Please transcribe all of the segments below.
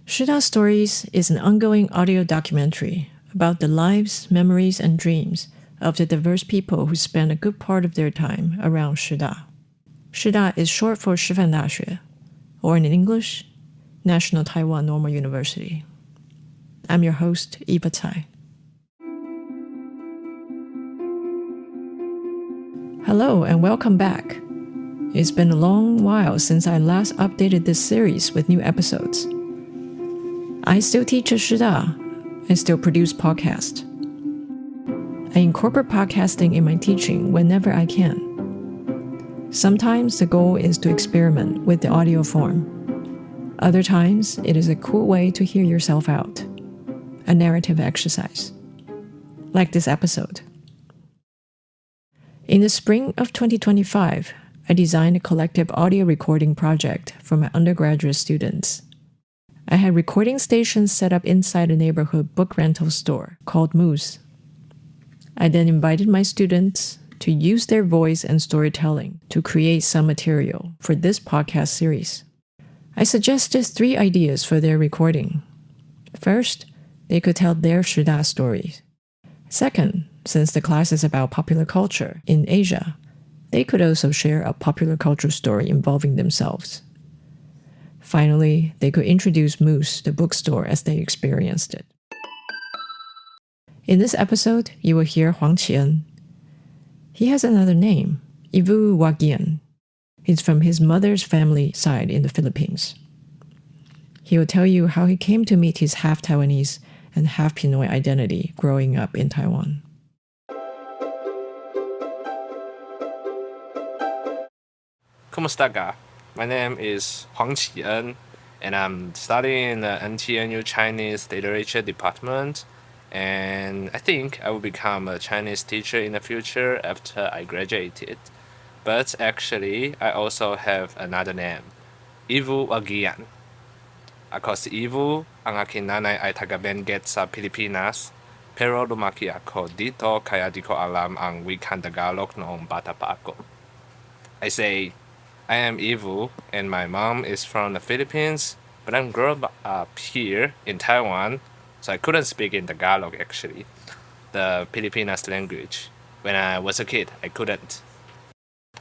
Shida Stories is an ongoing audio documentary about the lives, memories, and dreams of the diverse people who spend a good part of their time around Shida. Shida is short for 师范大学, or in English, National Taiwan Normal University. I'm your host, Eva Tsai. Hello and welcome back. It's been a long while since I last updated this series with new episodes. I still teach at Shida and still produce podcasts. I incorporate podcasting in my teaching whenever I can. Sometimes the goal is to experiment with the audio form. Other times, it is a cool way to hear yourself out, a narrative exercise, like this episode. In the spring of 2025, I designed a collective audio recording project for my undergraduate students. I had recording stations set up inside a neighborhood book rental store called Moose. I then invited my students to use their voice and storytelling to create some material for this podcast series. I suggested 3 ideas for their recording. First, they could tell their Shida stories. Second, since the class is about popular culture in Asia, they could also share a popular culture story involving themselves. Finally, they could introduce Moose, the bookstore, as they experienced it. In this episode, you will hear Huang启恩. He has another name, Yvo Wagian. He's from his mother's family side in the Philippines. He will tell you how he came to meet his half Taiwanese and half Pinoy identity growing up in Taiwan. Kumusta? My name is Huang啟恩, and I'm studying in the NTNU Chinese Literature Department, and I think I will become a Chinese teacher in the future after I graduated. But actually, I also have another name, Yvo Wagian. Ako si Yvo, ang aking nanay ay taga-Benguet sa Pilipinas, pero lumaki ako dito kaya di ko alam ang wikang Tagalog noong bata pa ako. I say, I am Yvo, and my mom is from the Philippines, but I'm grew up here in Taiwan, so I couldn't speak in Tagalog actually, the Filipinas language. When I was a kid, I couldn't.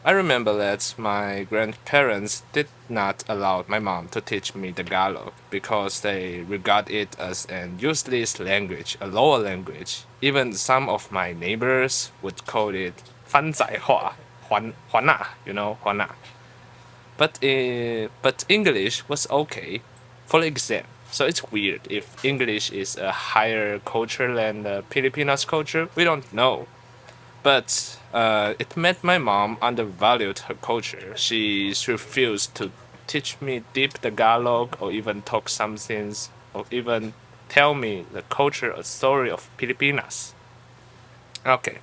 I remember that my grandparents did not allow my mom to teach me Tagalog because they regard it as an useless language, a lower language. Even some of my neighbors would call it 番仔话, Huana, Huana. But English was okay for the exam. So it's weird if English is a higher culture than the Filipinos culture. We don't know. But it made my mom undervalued her culture. She refused to teach me deep Tagalog or even talk some things or even tell me the culture or story of Filipinas. Okay.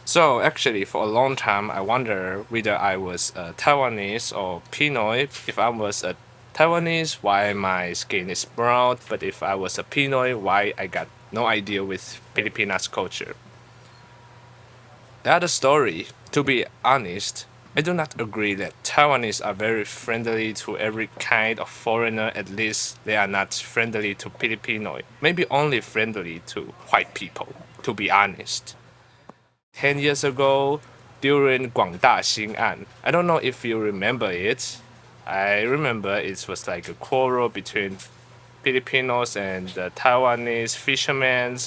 So actually, for a long time, I wondered whether I was a Taiwanese or Pinoy. If I was a Taiwanese, why my skin is brown, but if I was a Pinoy, why I got no idea with Filipinas culture. The other story, to be honest, I do not agree that Taiwanese are very friendly to every kind of foreigner. At least they are not friendly to Filipino. Maybe only friendly to white people, to be honest. 10 years ago, during Xin'an, I don't know if you remember it. I remember it was like a quarrel between Filipinos and the Taiwanese fishermen.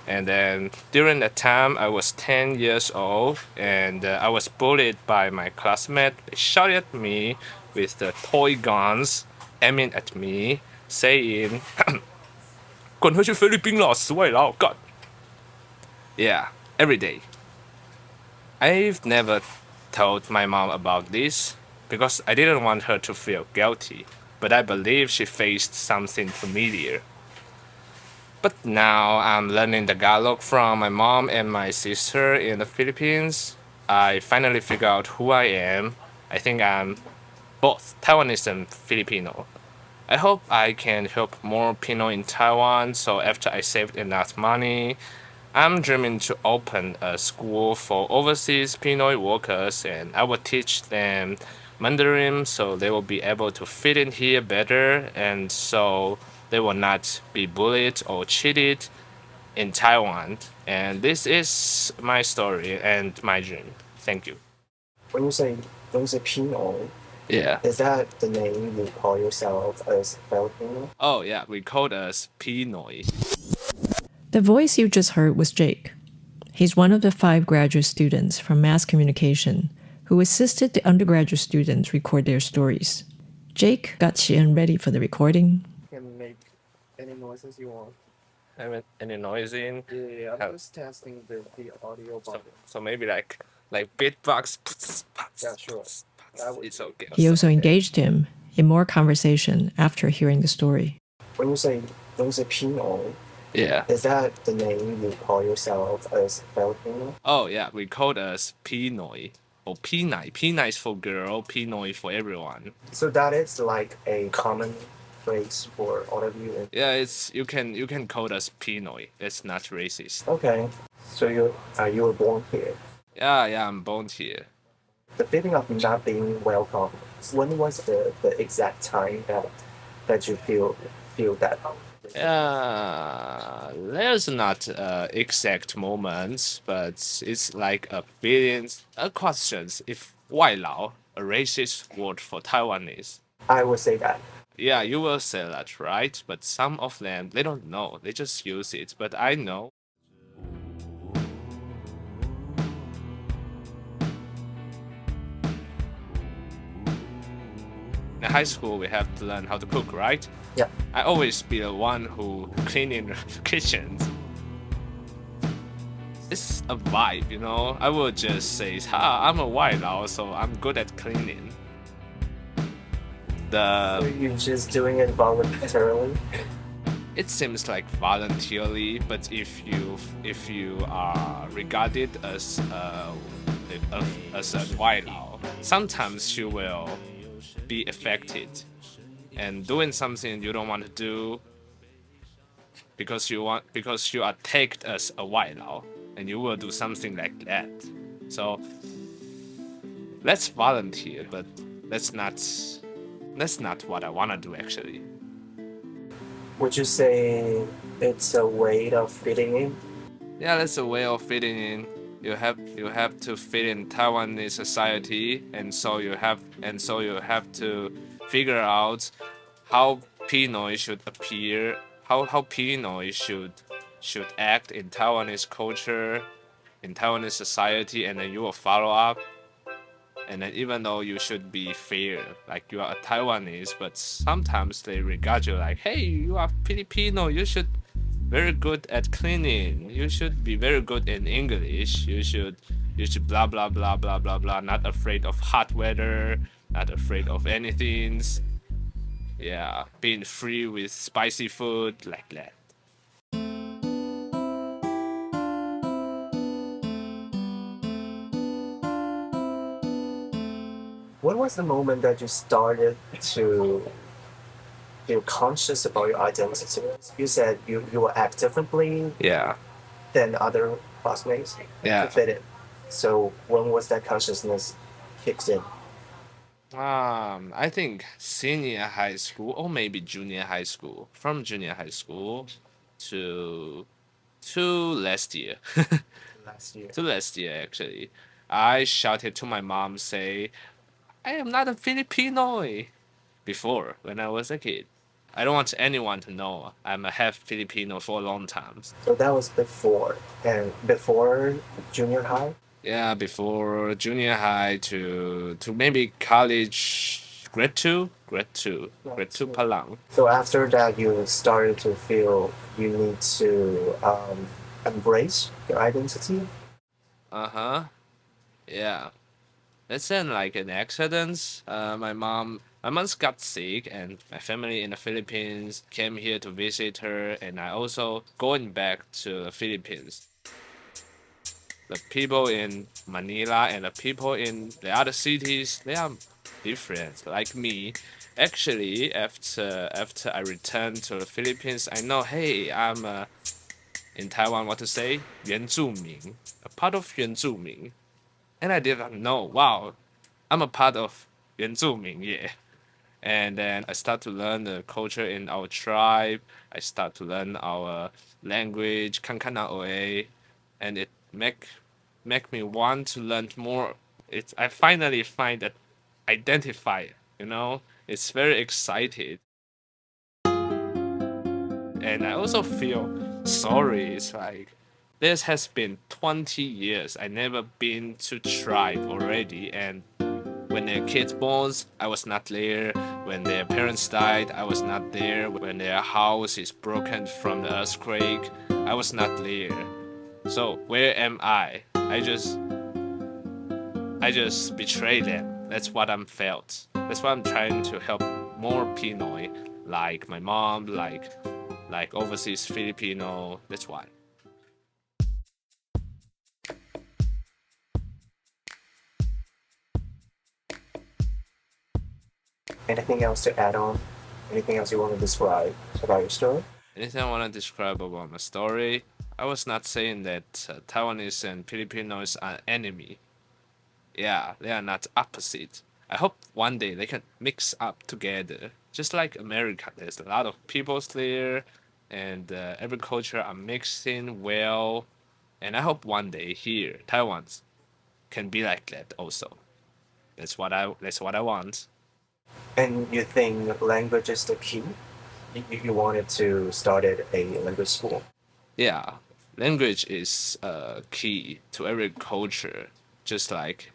And then during that time, I was 10 years old, and I was bullied by my classmate. They shot at me with the toy guns, aiming at me, saying, 滚回去菲律宾了，死外劳干. Yeah, every day. I've never told my mom about this because I didn't want her to feel guilty, but I believe she faced something familiar. But now I'm learning Tagalog from my mom and my sister in the Philippines. I finally figured out who I am. I think I'm both Taiwanese and Filipino. I hope I can help more Pinoy in Taiwan, so after I saved enough money, I'm dreaming to open a school for overseas Pinoy workers, and I will teach them Mandarin, so they will be able to fit in here better, and so they will not be bullied or cheated in Taiwan. And this is my story and my dream. Thank you. When you say Pinoy, Yeah. is that the name you call yourself as Filipino? Oh, yeah, we called us Pinoy. The voice you just heard was Jake. He's one of the 5 graduate students from mass communication who assisted the undergraduate students record their stories. Jake got Xian ready for the recording. You can make any noises you want. Any noise in? Yeah, I'm just testing the audio button. So maybe like beatbox. Yeah, sure. It's okay. He also engaged him in more conversation after hearing the story. When you say Pinoy, Yeah. is that the name you call yourself as Filipino? Oh, yeah, we called us Pinoy. Or Pinai. Pinai is for girl, Pinoy for everyone. So that is like a common phrase for all of you. Yeah, it's you can call us Pinoy. It's not racist. Okay. So you were born here. Yeah, I'm born here. The feeling of not being welcome. When was the exact time that you feel that? Yeah, there's not exact moments, but it's like a feeling, a questions if 外劳, a racist word for Taiwanese. I would say that. Yeah, you will say that, right? But some of them, they don't know. They just use it. But I know. In high school, we have to learn how to cook, right? Yeah. I always be the one who cleaning the kitchens. It's a vibe, you know? I would just say, I'm a white now, so I'm good at cleaning. So you're just doing it voluntarily? It seems like voluntarily, but if you are regarded as a white now, sometimes you will be affected and doing something you don't want to do because you are tagged as a white now, and you will do something like that. So let's volunteer, but that's not what I want to do actually. Would you say it's a way of fitting in? Yeah, that's a way of fitting in. You have to fit in Taiwanese society, and so you have to figure out how Pinoy should appear, how Pinoy should act in Taiwanese culture, in Taiwanese society, and then you will follow up. And then even though you should be fair, like you are a Taiwanese, but sometimes they regard you like, hey, you are Filipino, you should very good at cleaning, you should be very good in English, you should blah blah blah blah blah blah, not afraid of hot weather, not afraid of anything. Yeah, being free with spicy food like that. What was the moment that you started to feel conscious about your identity? You said you will act differently Yeah. than other classmates to fit in. So when was that consciousness kicked in? I think senior high school or maybe junior high school. From junior high school to last year. Last year. To last year actually. I shouted to my mom, say, I am not a Filipino before when I was a kid. I don't want anyone to know I'm a half Filipino for a long time. So that was before. And before junior high? Yeah, before junior high to maybe college, grade 2 Palang. So after that, you started to feel you need to embrace your identity? Yeah. It's in like an accident. My mom got sick, and my family in the Philippines came here to visit her, and I also going back to the Philippines. The people in Manila and the people in the other cities, they are different. Like me, actually, after I returned to the Philippines, I know, hey, I'm in Taiwan, what to say? 原住民, a part of 原住民. And I didn't know, wow, I'm a part of 原住民耶。And then I start to learn the culture in our tribe. I start to learn our language, Kankanaoe, and it make me want to learn more. I finally find that identify, it's very excited. And I also feel sorry. It's like this has been 20 years. I never been to tribe already, and when their kids born, I was not there. When their parents died, I was not there. When their house is broken from the earthquake, I was not there. So where am I? I just betrayed them. That's what I'm felt. That's why I'm trying to help more Pinoy, like my mom, like overseas Filipino. That's why. Anything else to add on? Anything else you want to describe about your story? Anything I want to describe about my story? I was not saying that Taiwanese and Filipinos are enemy. Yeah, they are not opposite. I hope one day they can mix up together. Just like America, there's a lot of peoples there, and every culture are mixing well. And I hope one day here, Taiwan, can be like that also. That's what I want. And you think language is the key? You wanted to start at a language school? Yeah, language is key to every culture. Just like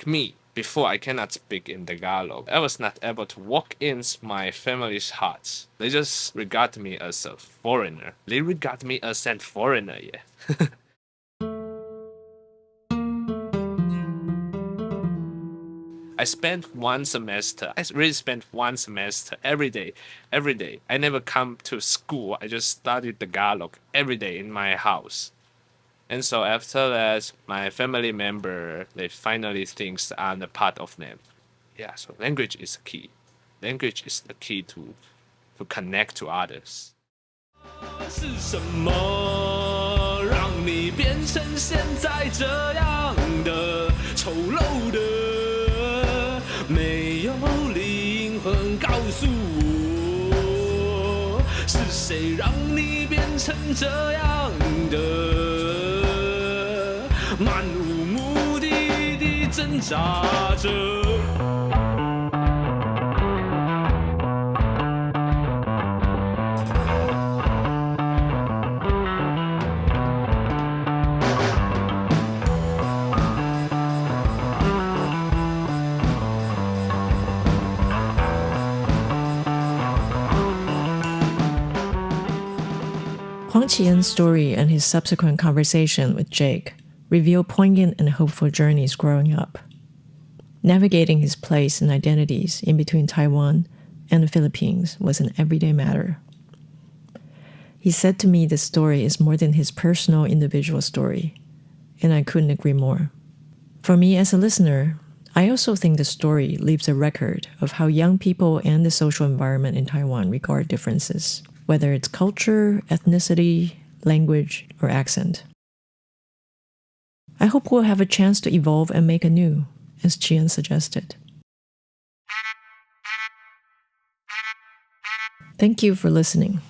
me. Before, I cannot speak in Tagalog. I was not able to walk in my family's hearts. They just regard me as a foreigner. They regard me as a foreigner, yeah. I really spent one semester every day. I never come to school. I just studied Tagalog every day in my house. And so after that, my family member, they finally think I'm a part of them. Yeah, so language is key. Language is the key to connect to others. 是什么让你变成现在这样的丑陋的？没有灵魂告诉我，是谁让你变成这样的？漫无目的地挣扎着。Huang启恩's story and his subsequent conversation with Jake reveal poignant and hopeful journeys growing up. Navigating his place and identities in between Taiwan and the Philippines was an everyday matter. He said to me this story is more than his personal individual story, and I couldn't agree more. For me as a listener, I also think the story leaves a record of how young people and the social environment in Taiwan regard differences, whether it's culture, ethnicity, language, or accent. I hope we'll have a chance to evolve and make anew, as Chi-en suggested. Thank you for listening.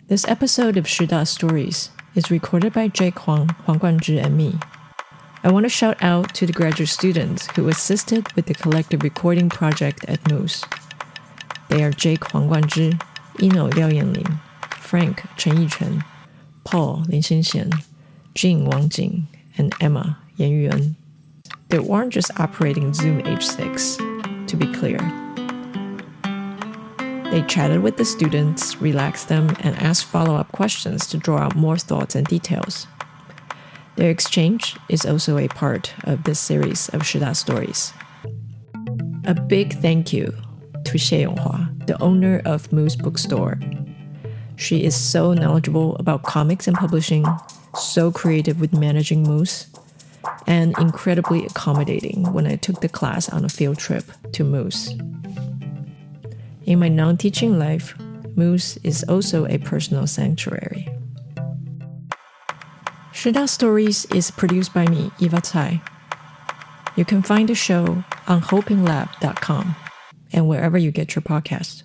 This episode of Shida Stories is recorded by Jake Huang, Huang Guanzhi, and me. I want to shout out to the graduate students who assisted with the collective recording project at Moose. They are Jake Huang Guanzhi, Ino Liao Yanlin, Frank Chen Yiquan, Paul Lin Xinxian, Jing Wang Jing, and Emma Yan Yuan. They weren't just operating Zoom H6, to be clear. They chatted with the students, relaxed them, and asked follow-up questions to draw out more thoughts and details. Their exchange is also a part of this series of Shida Stories. A big thank you to Xie Yonghua, the owner of Moose Bookstore. She is so knowledgeable about comics and publishing, so creative with managing Moose, and incredibly accommodating when I took the class on a field trip to Moose. In my non-teaching life, Moose is also a personal sanctuary. Shida Stories is produced by me, Eva Tsai. You can find the show on hopinglab.com and wherever you get your podcasts.